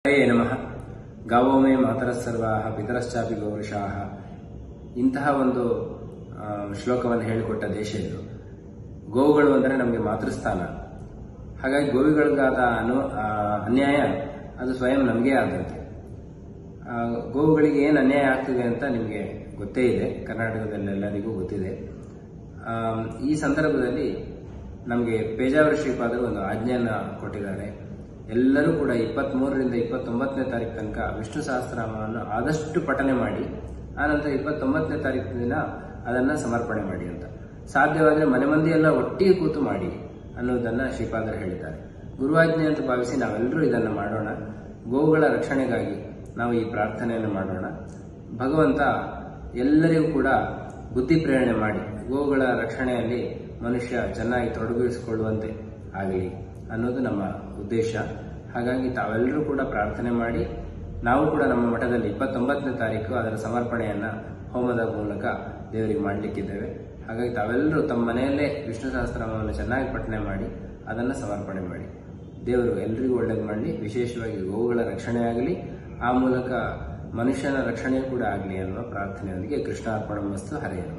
ಹೇ ನಮಃ. ಗಾವೋ ಮೇ ಮಾತರಃ ಸರ್ವಾಃ ಪಿತರಶ್ಚಾಪಿ ಗೌರಶಾಃ. ಇಂತಹ ಒಂದು ಶ್ಲೋಕವನ್ನು ಹೇಳಿಕೊಟ್ಟ ದೇಶ ಇದು. ಗೋವುಗಳು ಅಂದರೆ ನಮಗೆ ಮಾತೃಸ್ಥಾನ. ಹಾಗಾಗಿ ಗೋವುಗಳಿಗಾದ ಅನ್ಯಾಯ ಅದು ಸ್ವಯಂ ನಮಗೆ ಆದಂತೆ. ಗೋವುಗಳಿಗೆ ಏನು ಅನ್ಯಾಯ ಆಗ್ತಿದೆ ಅಂತ ನಿಮಗೆ ಗೊತ್ತೇ ಇದೆ, ಕರ್ನಾಟಕದಲ್ಲೆಲ್ಲರಿಗೂ ಗೊತ್ತಿದೆ. ಈ ಸಂದರ್ಭದಲ್ಲಿ ನಮಗೆ ಪೇಜಾವರ ಶ್ರೀಪಾದರು ಒಂದು ಆಜ್ಞೆಯನ್ನು ಕೊಟ್ಟಿದ್ದಾರೆ. ಎಲ್ಲರೂ ಕೂಡ 23ರಿಂದ 29ನೇ ತಾರೀಕು ತನಕ ವಿಷ್ಣು ಸಹಸ್ರನಾಮವನ್ನು ಆದಷ್ಟು ಪಠನೆ ಮಾಡಿ, ಆನಂತರ 29ನೇ ತಾರೀಕು ದಿನ ಅದನ್ನು ಸಮರ್ಪಣೆ ಮಾಡಿ ಅಂತ. ಸಾಧ್ಯವಾದರೆ ಮನೆ ಮಂದಿಯೆಲ್ಲ ಒಟ್ಟಿಗೆ ಕೂತು ಮಾಡಿ ಅನ್ನೋದನ್ನು ಶ್ರೀಪಾದರು ಹೇಳಿದ್ದಾರೆ. ಗುರುವಾಜ್ಞೆ ಅಂತ ಭಾವಿಸಿ ನಾವೆಲ್ಲರೂ ಇದನ್ನು ಮಾಡೋಣ. ಗೋವುಗಳ ರಕ್ಷಣೆಗಾಗಿ ನಾವು ಈ ಪ್ರಾರ್ಥನೆಯನ್ನು ಮಾಡೋಣ. ಭಗವಂತ ಎಲ್ಲರಿಗೂ ಕೂಡ ಬುದ್ಧಿ ಪ್ರೇರಣೆ ಮಾಡಿ ಗೋವುಗಳ ರಕ್ಷಣೆಯಲ್ಲಿ ಮನುಷ್ಯ ಚೆನ್ನಾಗಿ ತೊಡಗಿಸಿಕೊಳ್ಳುವಂತೆ ಆಗಲಿ ಅನ್ನೋದು ನಮ್ಮ ಉದ್ದೇಶ. ಹಾಗಾಗಿ ತಾವೆಲ್ಲರೂ ಕೂಡ ಪ್ರಾರ್ಥನೆ ಮಾಡಿ, ನಾವು ಕೂಡ ನಮ್ಮ ಮಠದಲ್ಲಿ 29ನೇ ತಾರೀಕು ಅದರ ಸಮರ್ಪಣೆಯನ್ನು ಹೋಮದ ಮೂಲಕ ದೇವರಿಗೆ ಮಾಡಲಿಕ್ಕಿದ್ದೇವೆ. ಹಾಗಾಗಿ ತಾವೆಲ್ಲರೂ ತಮ್ಮ ಮನೆಯಲ್ಲೇ ವಿಷ್ಣು ಸಹಸ್ರನಾಮವನ್ನು ಚೆನ್ನಾಗಿ ಪಠನೆ ಮಾಡಿ ಅದನ್ನು ಸಮರ್ಪಣೆ ಮಾಡಿ. ದೇವರು ಎಲ್ಲರಿಗೂ ಒಳ್ಳೇದು ಮಾಡಲಿ. ವಿಶೇಷವಾಗಿ ಗೋವುಗಳ ರಕ್ಷಣೆ ಆಗಲಿ, ಆ ಮೂಲಕ ಮನುಷ್ಯನ ರಕ್ಷಣೆ ಕೂಡ ಆಗಲಿ ಅನ್ನುವ ಪ್ರಾರ್ಥನೆಯೊಂದಿಗೆ ಕೃಷ್ಣಾರ್ಪಣಮಸ್ತು. ಹರೇ ನಮಃ.